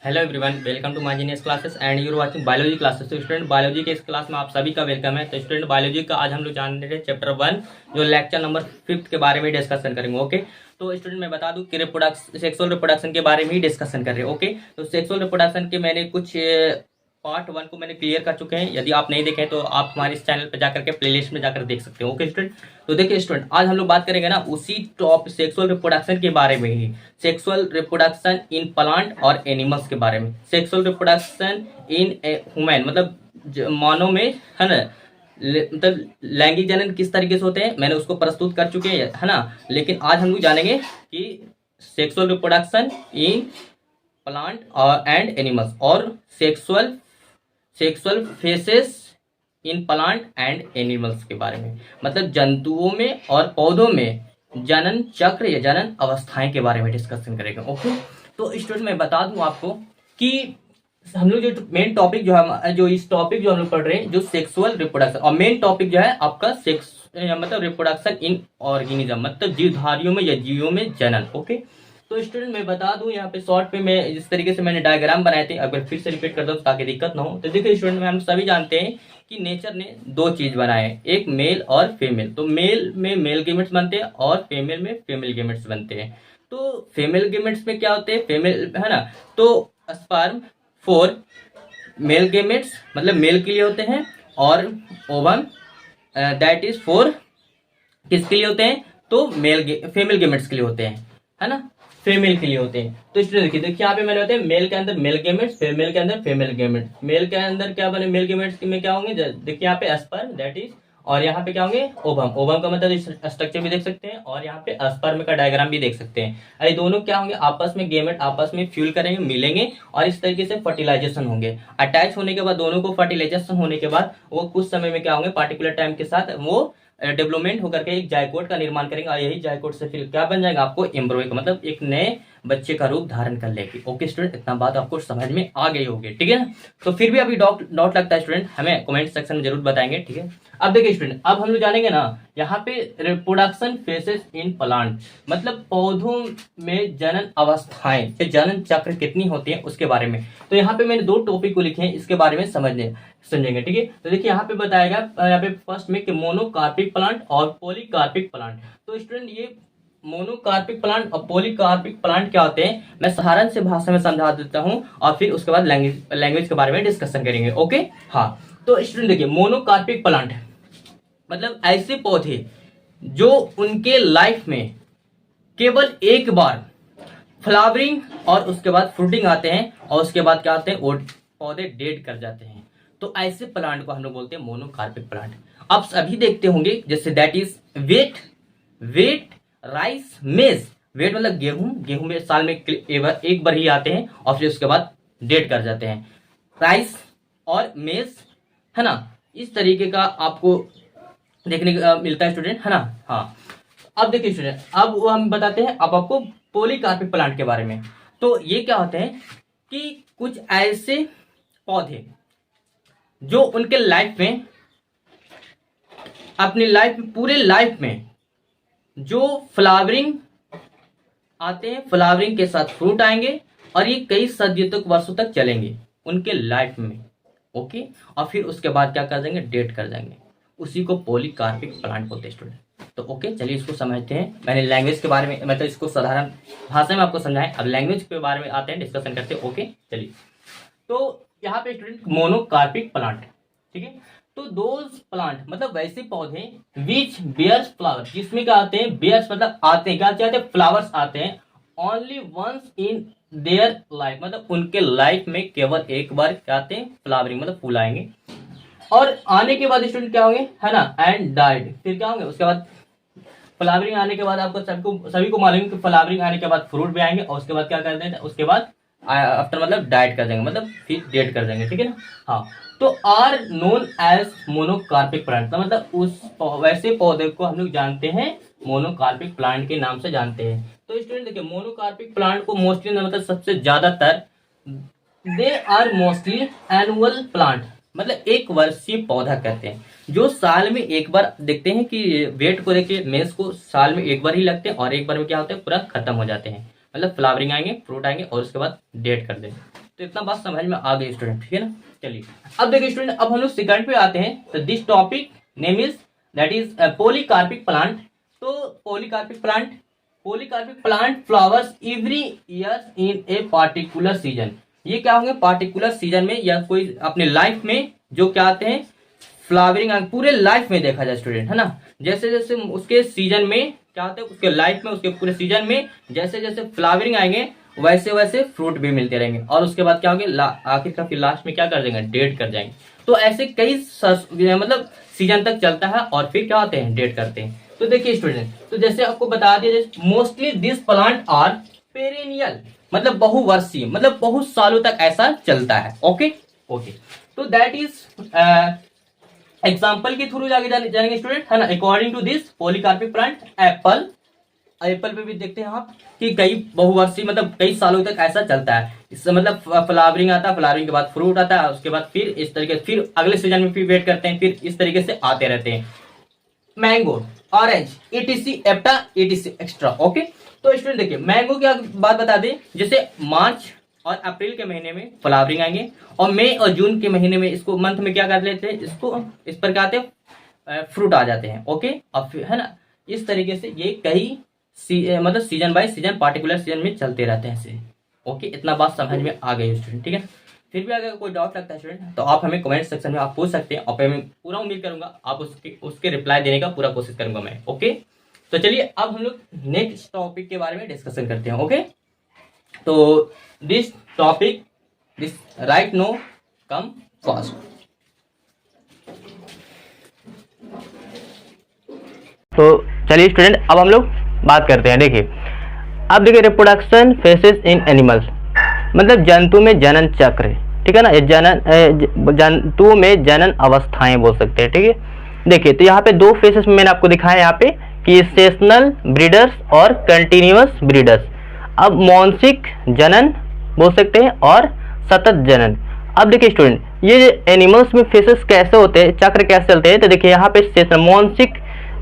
Hello everyone, welcome to my genius classes and you are watching biology classes. तो student, biology के इस class में आप सभी का वेलकम है। तो स्टूडेंट, बायोलॉजी का आज हम लोग जान रहे हैं चैप्टर 1 जो लेक्चर नंबर 5 के बारे में डिस्कशन करेंगे। ओके, तो स्टूडेंट मैं बता दूं कि सेक्सुअल रिप्रोडक्शन के बारे में ही डिस्कशन कर रहे हैं। ओके, तो सेक्सुअल रिप्रोडक्शन के मैंने कुछ पार्ट 1 को मैंने क्लियर कर चुके हैं। यदि आप नहीं देखें तो आप हमारे इस चैनल पर जाकर के प्लेलिस्ट में जाकर देख सकते हो। ओके स्टूडेंट, तो देखिए स्टूडेंट, आज हम लोग बात करेंगे ना उसी टॉप सेक्सुअल रिप्रोडक्शन के बारे में ही। सेक्सुअल रिप्रोडक्शन इन प्लांट और एनिमल्स के बारे में। सेक्सुअल रिप्रोडक्शन इन ह्यूमन मतलब मानव में, है ना, मतलब लैंगिक जनन किस तरीके से होते हैं मैंने उसको प्रस्तुत कर चुके हैं, है ना। लेकिन आज हम लोग जानेंगे कि सेक्सुअल रिप्रोडक्शन इन प्लांट और एंड एनिमल्स और sexual faces in plant and animals के बारे में, मतलब जंतुओं में और पौधों में जनन चक्र या जनन अवस्थाएं के बारे में डिस्कशन करेंगे। ओके, तो स्टूडेंट मैं बता दूं आपको कि हम लोग जो मेन टॉपिक जो इस टॉपिक जो हम लोग पढ़ रहे हैं जो सेक्सुअल रिप्रोडक्शन, और मेन टॉपिक जो है आपका सेक्स मतलब रिप्रोडक्शन इन ऑर्गेनिज्म मतलब जीवधारियों में या जीवों में जनन। ओके, तो स्टूडेंट मैं बता दूं यहाँ पे शॉर्ट पे मैं जिस तरीके से मैंने डायग्राम बनाए थे, अगर फिर से रिपीट कर दो ताकि दिक्कत ना हो। तो देखिए स्टूडेंट, में हम सभी जानते हैं कि नेचर ने दो चीज बनाए हैं, एक मेल और फीमेल। तो मेल में मेल गेमेट्स बनते हैं और फीमेल में फीमेल गेमेट्स बनते हैं। तो फीमेल गेमेट्स में क्या होते हैं, फीमेल, है ना, तो स्पर्म फॉर मेल गेमेट्स मतलब मेल के लिए होते हैं, और ओवम दैट इज फॉर किसके लिए होते हैं, तो फीमेल गेमेट्स के लिए होते हैं, है ना, फीमेल के लिए होते हैं। तो स्टूडेंट देखिए यहाँ पे मैंने होते हैं मेल के अंदर मेल गेमेट्स, फीमेल के अंदर फीमेल गेमेट्स। मेल के अंदर क्या बने, मेल गेमेट्स में क्या होंगे, देखिए यहाँ पे स्पर्म दैट इज, और यहाँ पे क्या होंगे, ओवम। ओवम का मतलब स्ट्रक्चर भी देख सकते हैं, और यहाँ पे स्पर्म का डायग्राम भी देख सकते हैं। अरे दोनों क्या होंगे, आपस में गेमेट आपस में फ्यूल करेंगे, मिलेंगे, और इस तरीके से फर्टिलाइजेशन होंगे। अटैच होने के बाद दोनों को फर्टिलाइजेशन होने के बाद वो कुछ समय में क्या होंगे, पार्टिकुलर टाइम के साथ वो डेवलपमेंट होकर के एक जायकोट का निर्माण करेंगे, और यही जायकोट से फिर क्या बन जाएगा, आपको एम्ब्रॉय का मतलब एक नए बच्चे का रूप धारण कर लेगी। ओके स्टूडेंट, इतना बात आपको समझ में आ गई होगी, ठीक है ना। तो फिर भी अभी डाउट लगता है स्टूडेंट, हमें कमेंट सेक्शन में जरूर बताएंगे, ठीक है। अब देखिए स्टूडेंट, अब हम लोग जानेंगे ना यहाँ पे रिप्रोडक्शन फेसेस इन प्लांट मतलब पौधों में जनन अवस्थाएं या जनन चक्र कितनी होती है उसके बारे में। तो यहाँ पे मैंने दो टॉपिक को लिखे हैं, इसके बारे में समझेंगे, ठीक है। तो देखिए यहाँ पे बताएगा, यहाँ पे फर्स्ट में कि मोनोकार्पिक प्लांट और पॉलीकार्पिक प्लांट। तो स्टूडेंट ये मोनोकार्पिक प्लांट और पॉलीकार्पिक प्लांट क्या होते हैं, मैं साधारण से भाषा में समझा देता हूं, और फिर उसके बाद लैंग्वेज के बारे में डिस्कशन करेंगे। ओके, हाँ। तो स्टूडेंट देखिए, मोनोकार्पिक प्लांट मतलब ऐसे पौधे जो उनके लाइफ में केवल एक बार फ्लावरिंग और उसके बाद फ्रूटिंग आते हैं, और उसके बाद क्या आते हैं, वो पौधे डेड कर जाते हैं। तो ऐसे प्लांट को हम लोग बोलते हैं मोनोकार्पिक प्लांट। आप सभी देखते होंगे, जैसे that is wheat rice maize. Wheat मतलब गेहूं में साल में एक बार ही आते हैं, और फिर उसके बाद डेड कर जाते हैं। राइस और मेज, है ना, इस तरीके का आपको देखने को मिलता है स्टूडेंट, है ना। हाँ, अब देखिए स्टूडेंट, अब वो हम बताते हैं अब आपको पॉलीकार्पिक प्लांट के बारे में। तो ये क्या होते हैं कि कुछ ऐसे पौधे जो उनके लाइफ में, अपनी लाइफ में, पूरे लाइफ में जो फ्लावरिंग आते हैं, फ्लावरिंग के साथ फ्रूट आएंगे, और ये कई सदियों तक, वर्षों तक चलेंगे उनके लाइफ में। ओके, और फिर उसके बाद क्या कर देंगे, डेड कर देंगे। उसी को पॉलीकार्पिक प्लांट बोलते हैं स्टूडेंट। तो ओके, चलिए इसको समझते हैं। मैंने लैंग्वेज के बारे में मतलब इसको साधारण भाषा में आपको समझाएं, अब लैंग्वेज के बारे में आते हैं, डिस्कशन करते हैं। ओके चलिए, तो यहाँ पे स्टूडेंट मोनोकार्पिक प्लांट, ठीक है। तो दोज प्लांट मतलब वैसे पौधे विच बेयर्स फ्लावर, जिसमें क्या आते हैं, बेयर्स मतलब आते हैं, क्या चाहते हैं, फ्लावर्स आते हैं, only once in their life मतलब उनके लाइफ में केवल एक बार क्या आते हैं, फ्लावरिंग मतलब फूल आएंगे, और आने के बाद स्टूडेंट क्या होंगे, है ना, एंड डाइड। फिर क्या होंगे, उसके बाद फ्लावरिंग आने के बाद आपको सभी को मालूम है कि फ्लावरिंग आने के बाद फ्रूट भी आएंगे, और उसके बाद क्या कर देंगे, उसके बाद आफ्टर मतलब डाइट कर देंगे, मतलब फिर डेट कर देंगे, ठीक है ना। हाँ, तो are known as monocarpic plant, मतलब उस वैसे पौधे को हम लोग जानते हैं मोनोकार्पिक प्लांट के नाम से जानते हैं। तो स्टूडेंट देखिए, मोनोकार्पिक प्लांट को मोस्टली मतलब सबसे ज्यादातर they are mostly annual plant मतलब एक वर्षीय पौधा कहते हैं, जो साल में एक बार देखते हैं कि वेट को देखिए, मेष को साल में एक बार ही लगते हैं, और एक बार में क्या होता है, पूरा खत्म हो जाते हैं, मतलब फ्लावरिंग आएंगे, फ्रूट आएंगे, और उसके बाद डेट कर देंगे। तो इतना बात समझ में आ गई स्टूडेंट, ठीक है ना। चलिए अब देखिए स्टूडेंट, अब हम लोग सेकंड पे आते हैं। तो this topic name is that is polycarpic plant. तो polycarpic plant flowers every year in a particular season. ये क्या होंगे, पार्टिकुलर सीजन में या कोई अपने लाइफ में जो क्या आते हैं फ्लावरिंग, पूरे लाइफ में देखा जाए स्टूडेंट, है ना। जैसे जैसे उसके सीजन में क्या होता है, उसके लाइफ में, उसके पूरे सीजन में जैसे जैसे फ्लावरिंग आएंगे वैसे वैसे फ्रूट भी मिलते रहेंगे, और उसके बाद क्या होंगे, आखिर का फिर लास्ट में क्या कर देंगे, डेट कर जाएंगे। तो ऐसे कई मतलब सीजन तक चलता है और फिर क्या होते हैं, डेट करते हैं। तो देखिए स्टूडेंट, तो जैसे आपको बता दिया, mostly this plant are perennial, मतलब बहुवर्षीय, मतलब बहुत सालों तक ऐसा चलता है। ओके ओके, तो दैट इज एग्जाम्पल के थ्रू जाके जानेंगे स्टूडेंट, है ना। According to this polycarpic plant, apple पे भी देखते हैं आप कि कई बहुवर्षीय मतलब कई सालों तक ऐसा चलता है। इससे मतलब फ्लावरिंग आता है, फ्लावरिंग के बाद फ्रूट आता है, उसके बाद फिर इस तरीके फिर अगले सीजन में फिर वेट करते हैं, फिर इस तरीके से आते रहते हैं। Mango, orange, ETC एप्टा, ETC extra. Okay, तो स्टूडेंट देखिए मैंगो की बात बता दें, जैसे मार्च और अप्रैल के महीने में फ्लावरिंग आएंगे, और मई और जून के महीने में इसको मंथ में क्या कर लेते हैं, इसको इस पर क्या आते हैं, फ्रूट आ जाते हैं। ओके, अब है ना, इस तरीके से ये कई मतलब season by season, particular season में चलते रहते हैं ऐसे। ओके, इतना बात समझ में आ गई स्टूडेंट, ठीक है। फिर भी अगर कोई डाउट लगता है स्टूडेंट तो आप हमें कमेंट सेक्शन में आप पूछ सकते हैं, और मैं पूरा उम्मीद करूंगा आप उसके रिप्लाई देने का पूरा कोशिश करूंगा मैं। ओके, तो चलिए अब हम लोग नेक्स्ट टॉपिक के बारे में डिस्कशन करते हैं। ओके, तो this topic this write now come fast. तो चलिए स्टूडेंट, अब हम लोग बात करते हैं। देखिए अब देखिए, रिप्रोडक्शन फेसेस इन एनिमल्स, मतलब जंतु में जनन चक्र, ठीक है ना। जंतु में जनन अवस्थाएं बोल सकते हैं, ठीक है। देखिए तो यहाँ पे दो फेसेस मैंने आपको दिखाया यहाँ पे कि सेशनल ब्रीडर्स और कंटिन्यूअस ब्रीडर्स। अब मौनसिक जनन बोल सकते हैं और सतत जनन। अब देखिए स्टूडेंट, ये एनिमल्स में फेसेस कैसे होते हैं, चक्र कैसे चलते हैं, तो देखिए यहाँ पे सेशनल मौनसिक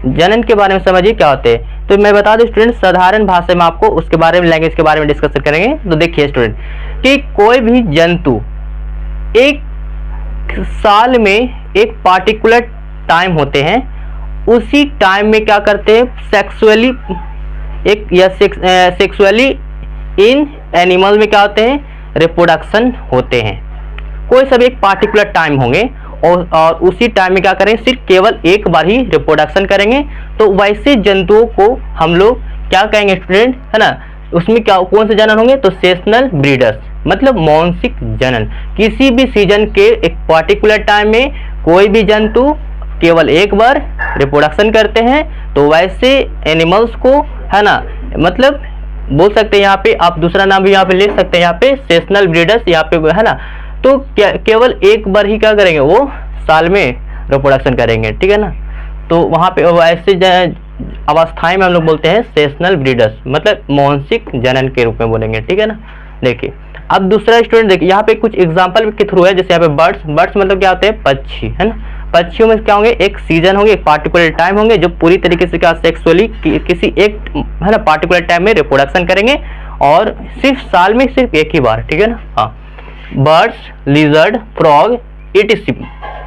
जनन के बारे में समझिए क्या होते हैं। तो मैं बता दूं स्टूडेंट, साधारण भाषा में आपको उसके बारे में, लैंग्वेज के बारे में डिस्कस करेंगे। तो देखिए स्टूडेंट कि कोई भी जंतु एक साल में एक पार्टिकुलर टाइम होते हैं, उसी टाइम में क्या करते हैं, सेक्सुअली एक या सेक्सुअली इन एनिमल में क्या होते हैं, रिप्रोडक्शन होते हैं। कोई सब एक पार्टिकुलर टाइम होंगे और उसी टाइम में क्या करेंगे, सिर्फ केवल एक बार ही रिप्रोडक्शन करेंगे। तो वैसे जंतुओं को हम लोग क्या कहेंगे स्टूडेंट, है ना। उसमें क्या कौन से जनन होंगे, तो सेशनल ब्रीडर्स, मतलब मौनसिक जनन। किसी भी सीजन के एक पार्टिकुलर टाइम में कोई भी जंतु केवल एक बार रिप्रोडक्शन करते हैं, तो वैसे एनिमल्स को, है ना, मतलब बोल सकते हैं यहाँ पे आप दूसरा नाम भी यहाँ पे ले सकते हैं, यहाँ पे सेशनल ब्रीडर्स यहाँ पे, है ना। तो केवल एक बार ही क्या करेंगे, वो साल में रिप्रोडक्शन करेंगे, ठीक है ना। तो वहाँ पे ऐसे अवस्थाएं में हम लोग बोलते हैं सेशनल ब्रीडर्स, मतलब मौनसिक जनन के रूप में बोलेंगे, ठीक है ना। देखिए अब दूसरा स्टूडेंट, देखिए यहाँ पे कुछ एग्जांपल के थ्रू है। जैसे यहाँ पे बर्ड्स मतलब क्या होते हैं, पक्षी, है ना। पक्षियों में क्या होंगे, एक सीजन होंगे, एक पार्टिकुलर टाइम होंगे, जो पूरी तरीके से क्या सेक्सुअली किसी एक, है ना, पार्टिकुलर टाइम में रिप्रोडक्शन करेंगे, और सिर्फ साल में सिर्फ एक ही बार, ठीक है ना। हाँ, बर्ड्स, लिजर्ड, फ्रॉग, ETC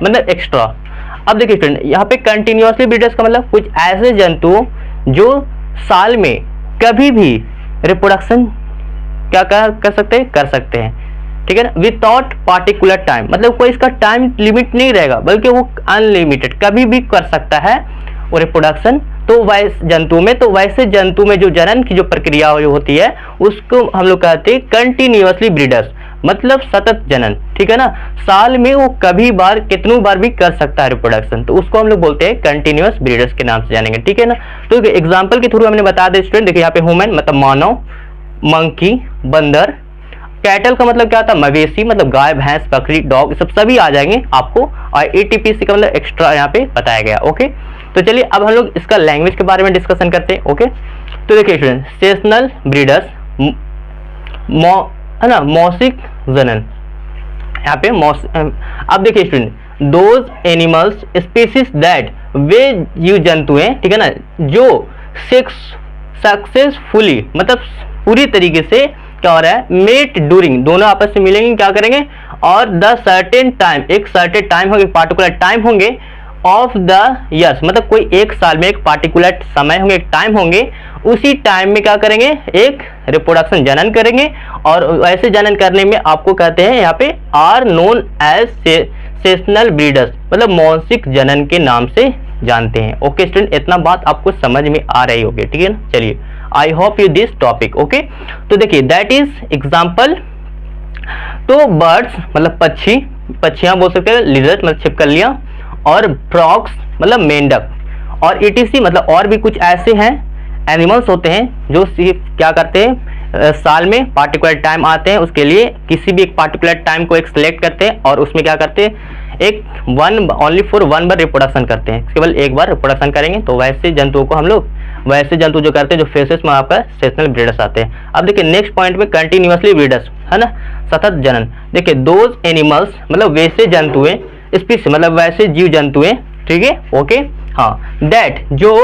मतलब एक्स्ट्रा। अब देखिए फ्रेंड, यहाँ पे कंटिन्यूअसली ब्रीडर्स का मतलब कुछ ऐसे जंतु जो साल में कभी भी रिप्रोडक्शन क्या कर सकते हैं, ठीक है ना, विदाउट पार्टिकुलर टाइम, मतलब कोई इसका टाइम लिमिट नहीं रहेगा, बल्कि वो अनलिमिटेड कभी भी कर सकता है वो रिप्रोडक्शन। तो वैसे जंतु में जो जनन की जो प्रक्रिया होती है उसको हम लोग कहते हैं कंटिन्यूअसली ब्रीडर्स, मतलब सतत जनन, ठीक है ना। साल में वो कभी बार कितनों बार भी कर सकता है रिप्रोडक्शन, तो उसको हम लोग बोलते हैं कंटिन्यूअस ब्रीडर्स के नाम से जानेंगे, ठीक है ना। तो एग्जांपल के थ्रू हमने बता दिया स्टूडेंट। देखिए यहाँ पे ह्यूमन मतलब मानव, मंकी बंदर, कैटल का मतलब क्या था, मवेशी, मतलब गाय भैंस बकरी डॉग, सब सभी आ जाएंगे आपको, और ETPC का मतलब एक्स्ट्रा यहाँ पे बताया गया। ओके, तो चलिए अब हम लोग इसका लैंग्वेज के बारे में डिस्कशन करते हैं। ओके, तो देखिए स्टूडेंट, सेशनल ब्रीडर्स, है ना, मौसिक जनन, यहाँ पे अब देखिए student, those animals species that, वे जीव जंतु हैं, ठीक है ना, जो सक्सेसफुली मतलब पूरी तरीके से क्या हो रहा है, मेट ड्यूरिंग, दोनों आपस में मिलेंगे, क्या करेंगे, और द सर्टेन टाइम, एक सर्टेन टाइम होंगे, पार्टिकुलर टाइम होंगे ऑफ द ईयर्स, मतलब कोई एक साल में एक पार्टिकुलर समय होंगे, एक टाइम होंगे, उसी टाइम में क्या करेंगे, एक रिप्रोडक्शन, जनन करेंगे। और ऐसे जनन करने में आपको कहते हैं यहाँ पे are known as seasonal breeders, मतलब मौसिक जनन के नाम से जानते हैं। ओके स्टूडेंट, इतना बात आपको समझ में आ रही होगी, ठीक है ना। चलिए, I hope you this topic. Okay, तो देखिए दैट इज एग्जाम्पल। तो बर्ड्स मतलब पक्षी, पक्षियां बोल सकते हैं, लिजर्ड मतलब छिपकलियां, और फ्रॉग्स मतलब मेंढक, और ईटीसी मतलब और भी कुछ ऐसे हैं एनिमल्स होते हैं जो सिर्फ क्या करते हैं, साल में पार्टिकुलर टाइम आते हैं, उसके लिए किसी भी एक पार्टिकुलर टाइम को एक सिलेक्ट करते हैं और उसमें क्या करते हैं, एक only for one bar reproduction करते हैं, केवल एक बार रिप्रोडक्शन करेंगे। तो वैसे जंतुओं को हम लोग, वैसे जंतु जो करते हैं जो फेसेस में आपका सेशनल ब्रीडर्स आते हैं। अब देखिए नेक्स्ट पॉइंट में कंटिन्यूअसली ब्रीडर्स, है ना, सतत जनन। देखिए दोज एनिमल्स मतलब वैसे जंतुएं, स्पीशीज मतलब वैसे जीव जंतुएं, ठीक है, ओके, हाँ, दैट जो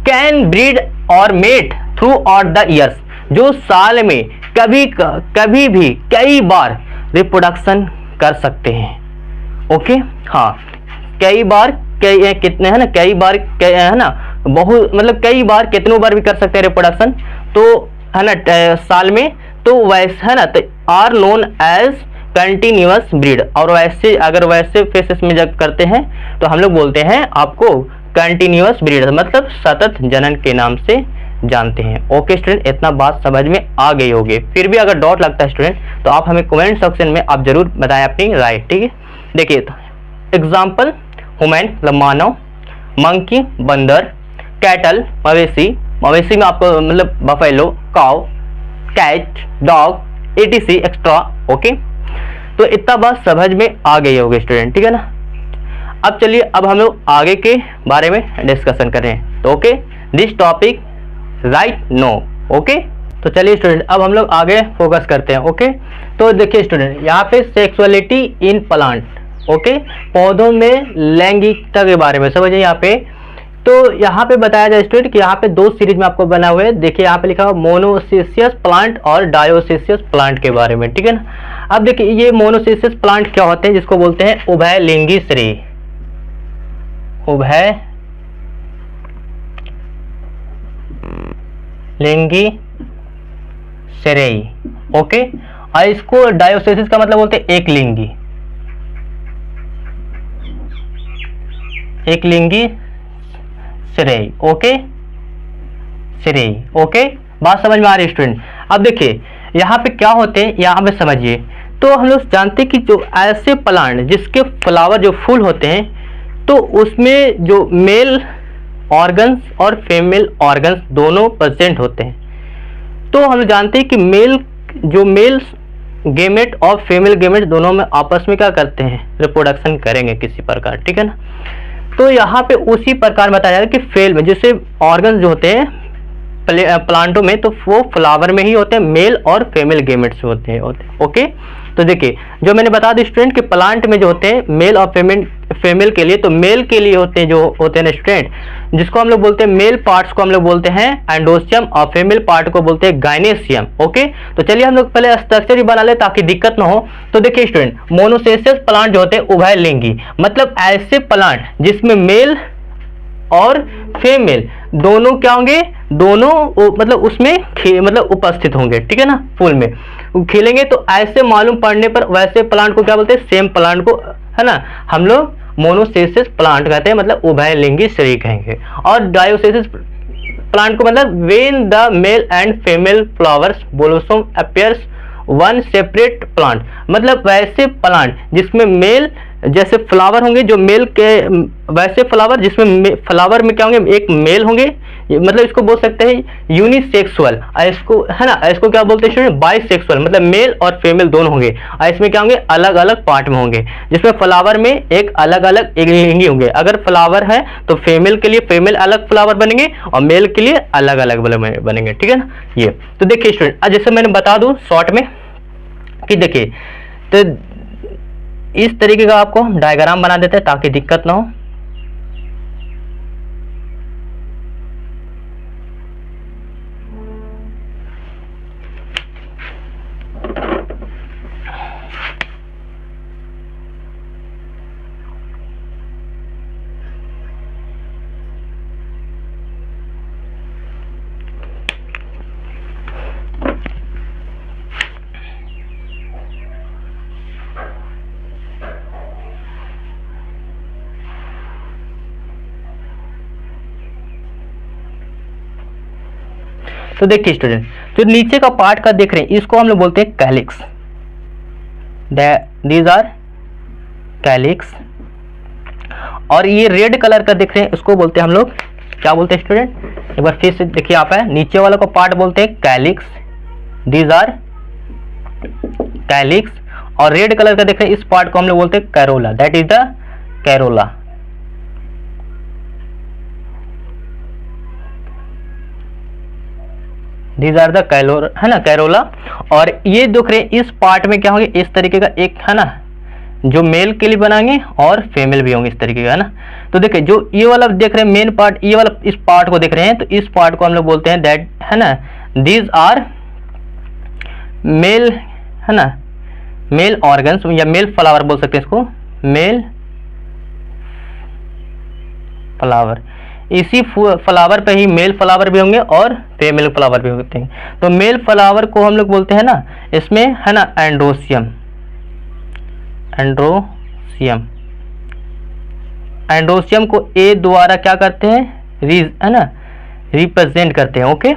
कैन ब्रीड और mate throughout the years, जो साल में कभी भी कई बार रिप्रोडक्शन कर सकते हैं। ओके, हाँ, कई बार, कई कितने, है ना, कई बार, है ना, बहुत मतलब कई बार, कितनों बार भी कर सकते हैं रिप्रोडक्शन, तो है ना, साल में। तो वैसे है ना, तो are known as continuous breed, और वैसे अगर वैसे फेसेस में जब करते हैं तो हम लोग बोलते हैं आपको कंटिन्यूअस ब्रीड, मतलब सतत जनन के नाम से जानते हैं। ओके स्टूडेंट, इतना बात समझ में आ गई होगी। फिर भी अगर डाउट लगता है स्टूडेंट तो आप हमें कमेंट सेक्शन में आप जरूर बताएं अपनी राय, ठीक है। देखिए एग्जाम्पल, ह्यूमन मतलब मानव, मंकी बंदर, कैटल मवेशी, मवेशी में आपको मतलब buffalo, cow, cat, dog, etc extra. Okay, तो इतना बात समझ में आ गई होगी स्टूडेंट, ठीक है ना। अब चलिए, अब हम लोग आगे के बारे में डिस्कशन करें। तो okay, this topic write now. Okay, तो चलिए स्टूडेंट, अब हम लोग आगे फोकस करते हैं। ओके, तो देखिए स्टूडेंट, यहाँ पे सेक्सुअलिटी इन प्लांट, ओके, पौधों में लैंगिकता के बारे में समझिए यहाँ पे। तो यहाँ पे बताया जाए स्टूडेंट कि यहाँ पे दो सीरीज में आपको बना हुआ है। देखिए यहाँ पे लिखा हुआ मोनोसिसियस प्लांट और डायोसिसियस प्लांट के बारे में, ठीक है ना। अब देखिए ये मोनोसिसियस प्लांट क्या होते हैं, जिसको बोलते हैं उभयलिंगी श्रेय, उभय लिंगी श्रेय। ओके, और इसको डायोसिसिस का मतलब बोलते हैं एक लिंगी, एक लिंगी श्रेय। ओके, श्रेय। ओके, बात समझ में आ रही है स्टूडेंट। अब देखिए यहाँ पे क्या होते हैं, यहाँ पे समझिए। तो हम लोग जानते हैं कि जो ऐसे प्लांट जिसके फ्लावर जो फूल होते हैं, तो उसमें जो मेल ऑर्गन्स और फीमेल ऑर्गन्स दोनों प्रेजेंट होते हैं। तो हम जानते हैं कि मेल गेमेट और फीमेल गेमेट दोनों में आपस में क्या करते हैं, रिप्रोडक्शन करेंगे किसी प्रकार, ठीक है ना। तो यहाँ पे उसी प्रकार बताया जाए कि फेल में जैसे ऑर्गन्स जो होते हैं प्लांटों में, तो वो फ्लावर में ही होते हैं, मेल और फीमेल गेमेट्स होते हैं। ओके, तो देखिए जो मैंने बता दी स्टूडेंट कि प्लांट में जो होते हैं मेल और फीमेल के लिए, तो मेल के लिए होते हैं जो होते हैं स्टूडेंट, जिसको हम लोग बोलते हैं मेल पार्ट्स को हम लोग बोलते हैं एंडोसियम और फीमेल पार्ट को बोलते हैं गाइनेसियम। ओके, तो चलिए हम लोग पहले स्ट्रक्चर ही बना ले ताकि दिक्कत ना हो। तो देखिए स्टूडेंट, मोनोसिसियस प्लांट जो होते हैं उभयलिंगी, मतलब ऐसे प्लांट जिसमें मेल और फीमेल दोनों क्या होंगे, दोनों मतलब उसमें मतलब उपस्थित होंगे, ठीक है ना, फूल में खिलेंगे। तो ऐसे मालूम पड़ने पर वैसे प्लांट को क्या बोलते हैं, सेम प्लांट को, है ना, हम लोग मोनोसिसिस प्लांट कहते हैं, मतलब उभयलिंगी श्रेय कहेंगे। और डायोसिसिस प्लांट को मतलब when the male and female flowers blossom appears one separate plant, मतलब वैसे प्लांट जिसमें मेल जैसे फ्लावर होंगे जो मेल के, वैसे फ्लावर जिसमें फ्लावर में क्या होंगे, एक मेल होंगे, मतलब इसको बोल सकते हैं यूनिसेक्सुअल, इसको, है ना, इसको क्या बोलते हैं स्टूडेंट, बाइसेक्सुअल, मतलब मेल और फीमेल दोनों होंगे। और इसमें क्या होंगे, अलग अलग पार्ट में होंगे, जिसमें फ्लावर में एक अलग अलग लिंगी होंगे। अगर फ्लावर है तो फीमेल के लिए फीमेल अलग फ्लावर बनेंगे और मेल के लिए अलग अलग बनेंगे, ठीक है ना। ये तो देखिए स्टूडेंट, जैसे मैंने बता दूं शॉर्ट में कि देखिए, तो इस तरीके का आपको डायग्राम बना देते हैं ताकि दिक्कत ना हो। तो देखिए स्टूडेंट, जो नीचे का पार्ट का देख रहे हैं इसको हम लोग बोलते हैं कैलिक्स, दीज आर कैलिक्स। और ये रेड कलर का देख रहे हैं इसको बोलते हैं हम लोग, क्या बोलते हैं स्टूडेंट, एक बार फिर से देखिए आप है, नीचे वाला को पार्ट बोलते हैं कैलिक्स, दीज आर कैलिक्स। और रेड कलर का देख रहे हैं इस पार्ट को हम लोग बोलते हैं corolla, that is the corolla. These are the corolla, है ना, कैरोला। और ये देख रहे हैं इस पार्ट में क्या होंगे, इस तरीके का एक, है ना, जो मेल के लिए बनाएंगे और फीमेल भी होंगे इस तरीके का, है ना। तो देखिए जो ये वाला देख रहे हैं मेन पार्ट, ये वाला इस पार्ट को देख रहे हैं, तो इस पार्ट को हम लोग बोलते हैं दैट, है ना, दीज आर मेल, है ना, मेल ऑर्गन्स या मेल फ्लावर बोल सकते हैं इसको, मेल फ्लावर। इसी फ्लावर पे ही मेल फ्लावर भी होंगे और फीमेल फ्लावर भी होते हैं। तो मेल फ्लावर को हम लोग बोलते हैं ना इसमें, है ना, एंड्रोसियम, एंड्रोसियम। एंड्रोसियम को ए द्वारा क्या करते हैं, है ना, रिप्रेजेंट करते हैं। ओके।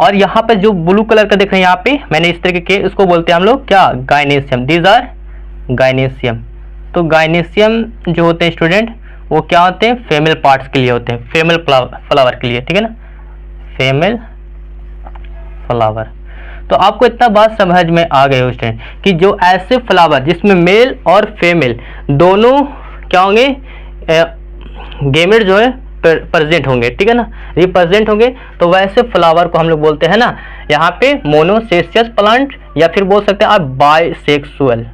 और यहाँ पे जो ब्लू कलर का देख रहे हैं यहाँ पे मैंने इस तरीके के, इसको बोलते हैं हम लोग क्या, गाइनेसियम, दीज आर गाइनेसियम। तो गाइनेसियम जो होते हैं स्टूडेंट वो क्या होते हैं, फीमेल पार्ट्स के लिए होते हैं, फीमेल फ्लावर के लिए, ठीक है ना, फीमेल फ्लावर। तो आपको इतना बात समझ में आ गए हो स्टूडेंट कि जो ऐसे फ्लावर जिसमें मेल और फीमेल दोनों क्या होंगे, गेमेट जो है प्रेजेंट होंगे, ठीक है ना, रिप्रेजेंट होंगे, तो वैसे फ्लावर को हम लोग बोलते हैं ना यहाँ पे मोनोसेसियस प्लांट, या फिर बोल सकते हैं आप bisexual,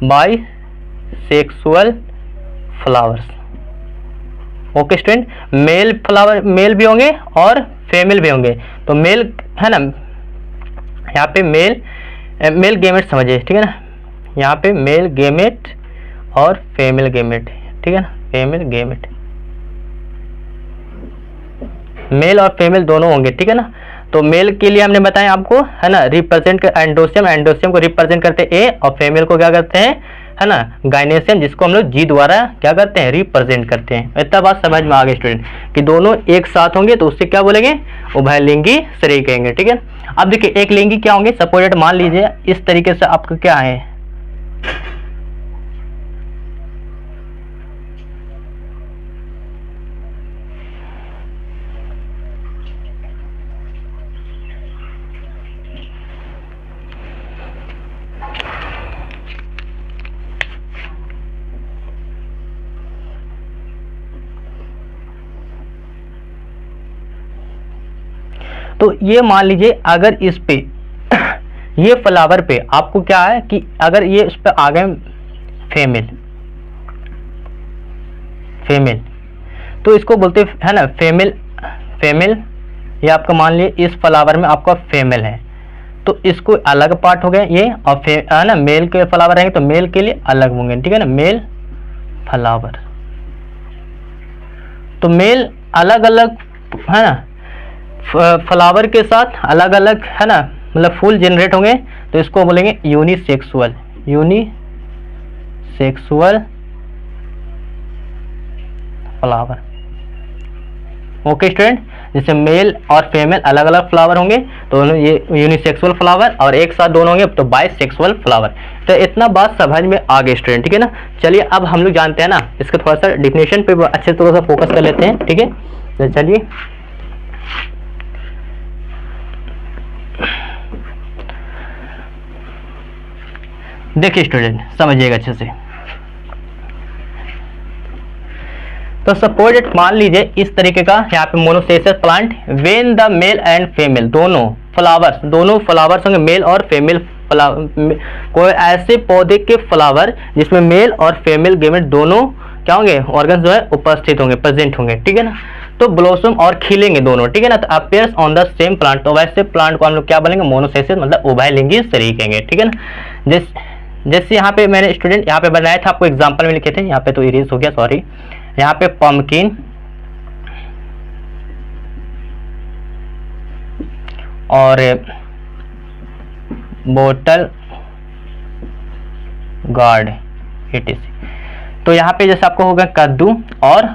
bisexual flowers. Okay student, male flower, male भी होंगे और फीमेल भी होंगे। तो मेल, है ना, यहाँ पे मेल गेमेट समझिए, ठीक है ना, यहाँ पे मेल गेमेट और फीमेल गेमेट, ठीक है ना, फीमेल गेमेट, मेल और फीमेल दोनों होंगे, ठीक है ना। तो मेल के लिए हमने बताया आपको, है ना, रिप्रेजेंट कर एंड्रोसियम, एंड्रोसियम को रिप्रेजेंट करते हैं ए, और फीमेल को क्या करते हैं, है ना, गाइनेसियम, जिसको हम लोग जी द्वारा क्या करते हैं, रिप्रेजेंट करते हैं। इतना बात समझ में आ गई स्टूडेंट कि दोनों एक साथ होंगे तो उससे क्या बोलेंगे, उभयलिंगी शरीर कहेंगे, ठीक है। अब देखिए एक लिंगी क्या होंगे, सपोर्टेड, मान लीजिए इस तरीके से आपका क्या है, तो ये मान लीजिए अगर इस पे ये फ्लावर पे आपको क्या है कि अगर ये उस पे आ गए फीमेल, फीमेल, तो इसको बोलते है ना फीमेल, फीमेल। ये आपका मान लीजिए इस फ्लावर में आपका फीमेल है, तो इसको अलग पार्ट हो गया ये, और है ना मेल के फ्लावर रहेंगे तो मेल के लिए अलग होंगे, ठीक है ना, मेल फ्लावर। तो मेल अलग अलग, है ना, फ्लावर के साथ अलग अलग, है ना, मतलब फूल जनरेट होंगे, तो इसको बोलेंगे unisexual, unisexual flower. Okay student, जैसे मेल और फीमेल अलग अलग फ्लावर होंगे तो ये यूनिसेक्सुअल फ्लावर, और एक साथ दोनों होंगे तो बाइसेक्सुअल फ्लावर। तो इतना बात समझ में आ गई स्टूडेंट, ठीक है ना। चलिए अब हम लोग जानते हैं ना इसका थोड़ा सा डिफिनेशन पे अच्छे तरह से फोकस कर लेते हैं, ठीक है। तो चलिए देखिए स्टूडेंट समझिएगा अच्छे से। तो सपोज इट, मान लीजिए इस तरीके का यहाँ पे monoecious plant, when the male and female, दोनों फ्लावर्स होंगे मेल और फीमेल कोई ऐसे पौधे के फ्लावर जिसमें मेल और फीमेल गेमेट दोनों क्या होंगे, ऑर्गन जो है उपस्थित होंगे, प्रेजेंट होंगे, ठीक है ना। तो ब्लॉसम और खिलेंगे दोनों, ठीक है ना। तो appears on the same plant, तो वैसे प्लांट को हम लोग क्या बोलेंगे, मोनोसेसियस, मतलब उभयलिंगी शरीर कहेंगे, ठीक है ना। जैसे यहाँ पे मैंने स्टूडेंट यहाँ पे बनाया था, आपको एग्जांपल में लिखे थे, यहाँ पे तो इरेज हो गया, सॉरी। यहाँ पे पम्पकिन और बोटल गार्ड, तो यहाँ पे जैसे आपको होगा कद्दू और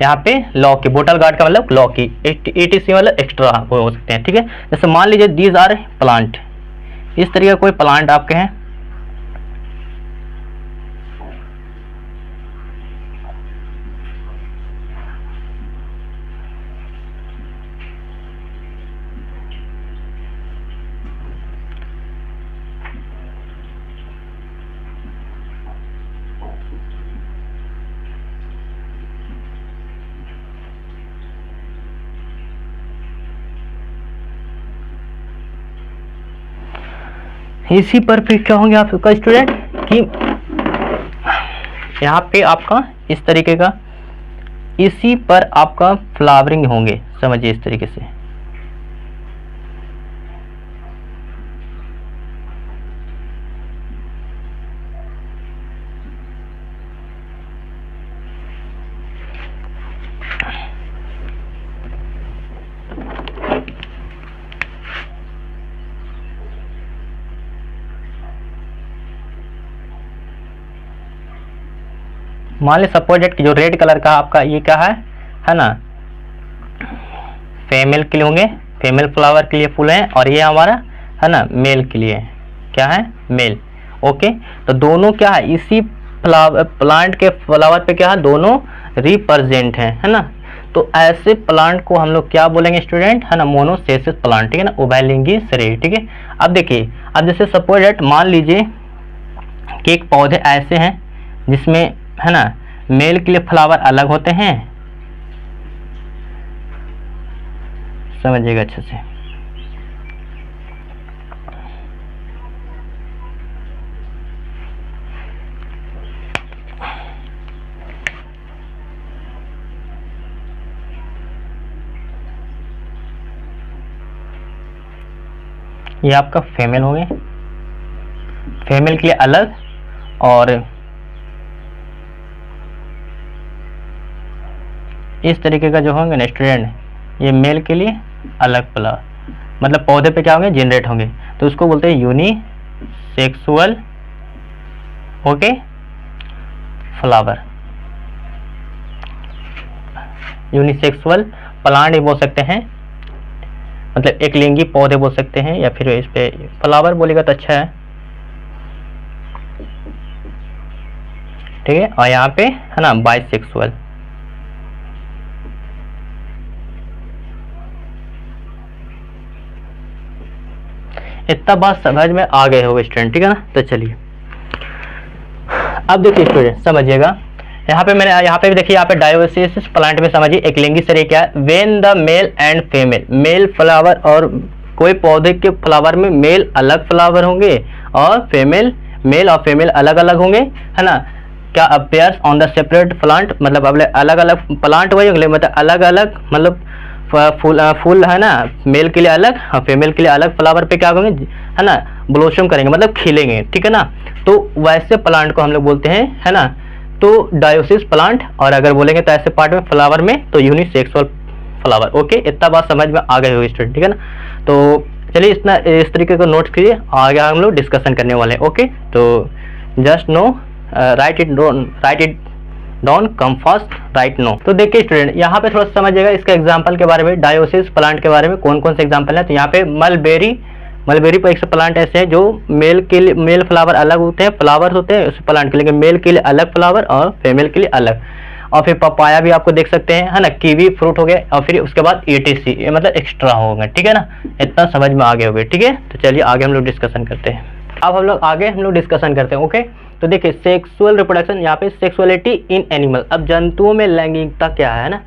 यहाँ पे लॉ की, बोटल गार्ड का मतलब लॉ की, ETC मतलब एक्स्ट्रा हो सकते हैं, ठीक है। जैसे मान लीजिए दीज आर प्लांट, इस तरीके का कोई प्लांट आपके हैं, इसी पर फिर क्या होंगे आपका स्टूडेंट कि यहाँ पे आपका इस तरीके का, इसी पर आपका फ्लावरिंग होंगे, समझिए इस तरीके से। मान लीजिए सपोज दैट जो रेड कलर का आपका ये क्या है ना, फीमेल के लिए होंगे, फीमेल फ्लावर के लिए फूल हैं, और ये हमारा है ना मेल के लिए क्या है, मेल। ओके, तो दोनों क्या है, इसी प्लांट के फ्लावर पे क्या है, दोनों रिप्रेजेंट है ना। तो ऐसे प्लांट को हम लोग क्या बोलेंगे स्टूडेंट, है ना, मोनोसेसिस प्लांट, ठीक है ना, उभयलिंगी शरीर, ठीक है। अब देखिए, अब जैसे सपोज दैट मान लीजिए कि एक पौधे ऐसे हैं जिसमें है ना मेल के लिए फ्लावर अलग होते हैं, समझिएगा अच्छे से। ये आपका फीमेल हो गए, फीमेल के लिए अलग, और इस तरीके का जो होंगे ना स्टूडेंट, ये मेल के लिए अलग फ्लावर, मतलब पौधे पे क्या होंगे, जनरेट होंगे, तो उसको बोलते हैं unisexual okay flower, unisexual plant ही बोल सकते हैं, मतलब एक लिंगी पौधे बोल सकते हैं, या फिर इस पे फ्लावर बोलेगा तो अच्छा है, ठीक है। और यहाँ पे है ना बाइसेक्सुअल, इतना बात समझ में आ गए होगा स्टूडेंट, ठीक है ना। तो चलिए अब देखिए स्टूडेंट समझिएगा, यहाँ पे मैंने यहाँ पे भी देखिए, यहाँ पे डायोसिस प्लांट में समझिए एक लिंगी शरीर क्या है, when the male and female, male flower, और कोई पौधे के फ्लावर में मेल अलग फ्लावर होंगे और फीमेल, मेल और फीमेल अलग अलग होंगे, है ना। क्या appears on the separate plant, मतलब अलग अलग प्लांट वही होंगे, मतलब अलग अलग, मतलब फूल है ना, मेल के लिए अलग और फीमेल के लिए अलग फ्लावर पे क्या होंगे, है ना, ब्लोसम करेंगे, मतलब खिलेंगे, ठीक है ना। तो वैसे प्लांट को हम लोग बोलते हैं, है ना, तो डायोसिस प्लांट, और अगर बोलेंगे तो ऐसे पार्ट में फ्लावर में तो यूनिसेक्सुअल फ्लावर। ओके, इतना बात समझ में आ गए हो स्टूडेंट, ठीक है ना। तो चलिए इस तरीके को नोट कीजिए, आगे हम लोग डिस्कशन करने वाले हैं। ओके, तो just now, write it down, come fast, write now. तो देखिए स्टूडेंट, यहाँ पे थोड़ा समझिएगा इसका एग्जांपल के बारे में, डायोसिस प्लांट के बारे में कौन कौन से एग्जांपल है। तो यहाँ पे मलबेरी पर एक प्लांट ऐसे हैं जो मेल के लिए मेल फ्लावर अलग होते हैं, फ्लावर्स होते हैं उस प्लांट के लिए, मेल के लिए अलग फ्लावर और फीमेल के लिए अलग। और फिर पपाया भी आपको देख सकते हैं, है ना, कीवी फ्रूट हो गए, और फिर उसके बाद ETC, मतलब एक्स्ट्रा हो गए, ठीक है ना। इतना समझ में आ गए होंगे, ठीक है। तो चलिए आगे हम लोग डिस्कशन करते हैं। अब हम लोग डिस्कसन करते हैं। ओके, तो देखिए सेक्सुअल रिप्रोडक्शन, यहाँ पे सेक्सुअलिटी इन एनिमल, अब जंतुओं में लैंगिकता क्या है ना,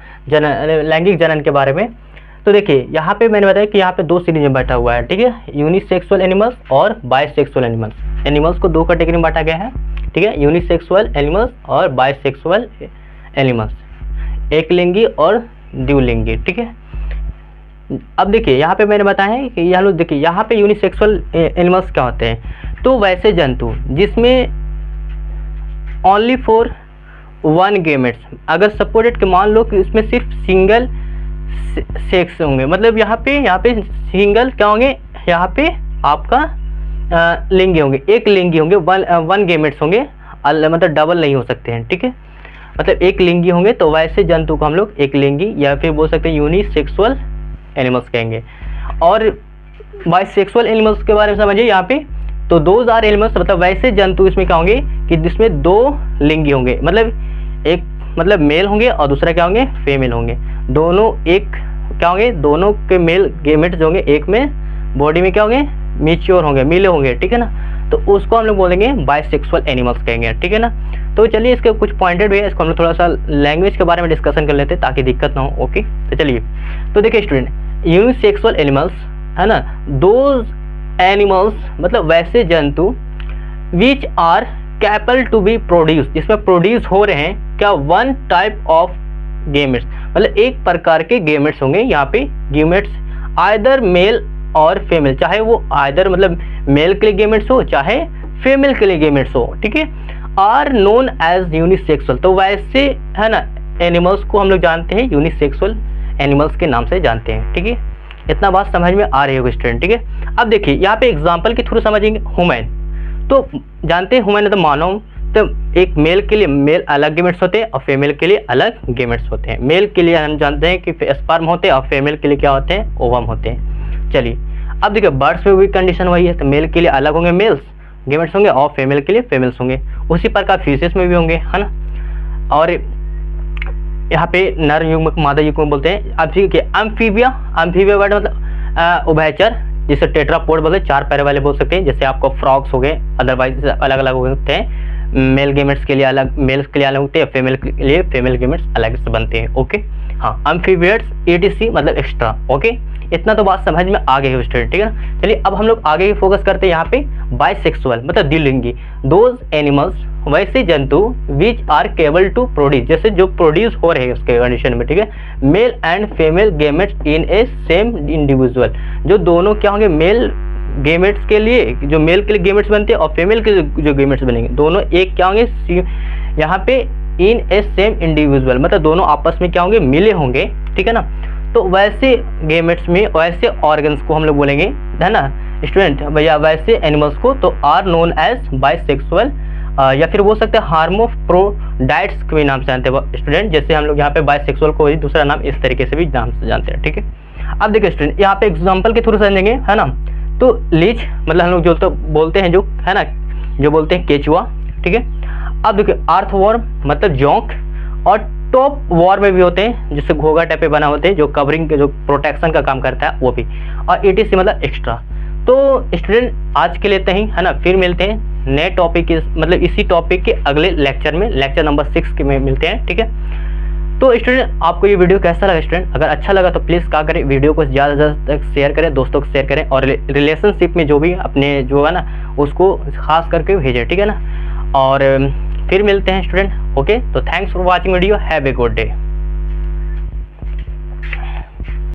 लैंगिक जनन के बारे में। तो देखिए यहाँ पे मैंने बताया कि यहाँ पे दो सीरीज में बैठा हुआ है, ठीक है, यूनिसेक्सुअल एनिमल्स और बाइसेक्सुअल एनिमल्स। एनिमल्स को दो कैटेगरी में बांटा गया है, ठीक है, यूनिसेक्सुअल एनिमल्स और बाइसेक्सुअल एनिमल्स, एक लिंगी और द्विलिंगी, ठीक है। अब देखिए यहाँ पे मैंने बताया है कि यहाँ लोग देखिए, यहाँ पे यूनिसेक्सुअल एनिमल्स क्या होते हैं, तो वैसे जंतु जिसमें ओनली फॉर वन गेमेट्स, अगर सपोर्टेड के मान लो कि इसमें सिर्फ सिंगल सेक्स होंगे, मतलब यहाँ पे सिंगल क्या होंगे, यहाँ पे आपका लिंगी होंगे, एक लिंगी होंगे, वन गेमेट्स होंगे, मतलब डबल नहीं हो सकते हैं, ठीक है। मतलब एक लिंगी होंगे, तो वैसे जंतु को हम लोग एक लिंगी या फिर बोल सकते हैं यूनिसेक्सुअल एनिमल्स कहेंगे। और बाइसेक्सुअल एनिमल्स के बारे में समझिए यहाँ पे, तो दोज आर एनिमल्स मतलब वैसे जंतु इसमें क्या होंगे कि जिसमें दो लिंगी होंगे, मतलब एक मतलब मेल होंगे और दूसरा क्या होंगे फीमेल होंगे, दोनों एक क्या होंगे, दोनों के मेल गेमेट्स जो होंगे एक में बॉडी में क्या होंगे मैच्योर होंगे, मिले होंगे, ठीक है ना। तो उसको हम लोग बोलेंगे बाइसेक्सुअल एनिमल्स कहेंगे, ठीक है ना। तो चलिए इसके कुछ पॉइंटेड भी है, इसको हम लोग थोड़ा सा लैंग्वेज के बारे में डिस्कशन कर लेते हैं ताकि दिक्कत ना हो। ओके, तो चलिए, तो देखिए स्टूडेंट, यूनिसेक्सुअल एनिमल्स है ना, दोज एनिमल्स मतलब वैसे जंतु which are capable to be produce, जिसमें प्रोड्यूस हो रहे हैं क्या वन टाइप ऑफ गेमेट्स, मतलब एक प्रकार के गेमेट्स होंगे यहाँ पे, गेमेट्स आइदर मेल और फीमेल, चाहे वो आइदर मतलब मेल के लिए गेमेट्स हो चाहे फीमेल के लिए गेमेट्स हो, ठीक है, आर नोन एज यूनिसेक्सुअल। तो वैसे है ना एनिमल्स को हम लोग जानते हैं यूनिसेक्सुअल एनिमल्स के नाम से जानते हैं, ठीक है। इतना बात समझ में आ रही होगी स्टूडेंट, ठीक है। अब देखिए यहाँ पे एग्जांपल के थ्रू समझेंगे। ह्यूमन, तो जानते हैं ह्यूमन मतलब मानव, तो एक मेल के लिए मेल अलग गेमेट्स होते हैं और फीमेल के लिए अलग गेमेट्स होते हैं। मेल के लिए हम जानते हैं कि स्पर्म होते हैं और फीमेल के लिए क्या होते हैं ओवम होते हैं। चलिए अब देखिए बर्ड्स में भी कंडीशन वही है, तो मेल के लिए अलग होंगे मेल्स गेमेट्स होंगे और फीमेल के लिए फीमेल्स होंगे। उसी प्रकार फिशेस में भी होंगे, है ना। और यहाँ पे नर युग्म मादा युग्म बोलते हैं। अब ठीक है, अम्फीबिया वर्ड मतलब उभयचर, जिसे टेट्रापोड बोलते हैं, चार पैर वाले बोल सकते हैं, जैसे आपको फ्रॉग्स हो गए, अदरवाइज अलग अलग होते हैं, मेल गेमेट्स के लिए अलग, मेल्स के लिए अलग होते हैं, फीमेल के लिए फीमेल गेमेट्स अलग से बनते हैं। ओके, हाँ, अम्फीबियट्स ETC मतलब एक्स्ट्रा। ओके, इतना तो बात समझ में आ गई है स्टूडेंट, ठीक है ना। चलिए अब हम लोग आगे फोकस करते हैं यहाँ पे बाइसेक्सुअल मतलब द्विलिंगी, दोज एनिमल्स वैसे जंतु which are capable to produce, जैसे जो प्रोड्यूस हो रहे हैं उसके कंडीशन में, ठीक है, mail and female gametes in A same individual, जो दोनों क्या होंगे मेल गेमेट्स के लिए, जो मेल के लिए गेमेट्स बनते हैं और फीमेल के जो गेमेट्स बनेंगे दोनों एक क्या होंगे यहाँ पे इन ए सेम इंडिविजुअल, मतलब दोनों आपस में क्या होंगे मिले होंगे, ठीक है ना। तो वैसे गेमेट्स में वैसे ऑर्गन्स को हम लोग बोलेंगे, है ना स्टूडेंट भैया, वैसे एनिमल्स को तो आर नोन एज बाइसेक्सुअल या फिर बोल सकते हैं हार्मोफ्रोडाइट्स के भी नाम से जानते हैं स्टूडेंट। जैसे हम लोग यहाँ पे बाइसेक्सुअल को दूसरा नाम इस तरीके से भी नाम से जानते हैं, ठीक है। अब देखिए स्टूडेंट यहाँ पे एग्जांपल के थ्रू समझेंगे, है ना। तो लीच मतलब हम लोग जो तो बोलते हैं जो है ना, जो बोलते हैं केचुआ, ठीक है। अब देखिए अर्थवॉर्म मतलब जोंक, और टॉप वॉर में भी होते हैं जिससे घोगा टाइप बना होते हैं, जो कवरिंग के जो प्रोटेक्शन का काम करता है वो भी, और ETC मतलब एक्स्ट्रा। तो स्टूडेंट आज के लिए इतना ही, है ना, फिर मिलते हैं नए टॉपिक मतलब इसी टॉपिक के अगले लेक्चर में, लेक्चर नंबर 6 के में मिलते हैं, ठीक है। तो स्टूडेंट आपको ये वीडियो कैसा लगा स्टूडेंट, अगर अच्छा लगा तो प्लीज़ क्या करें, वीडियो को ज़्यादा से ज़्यादा तक शेयर करें, दोस्तों को शेयर करें, और रिलेशनशिप में जो भी अपने जो है ना उसको खास करके भेजें, ठीक है ना। और फिर मिलते हैं स्टूडेंट। ओके, तो thanks for watching video, have a good day.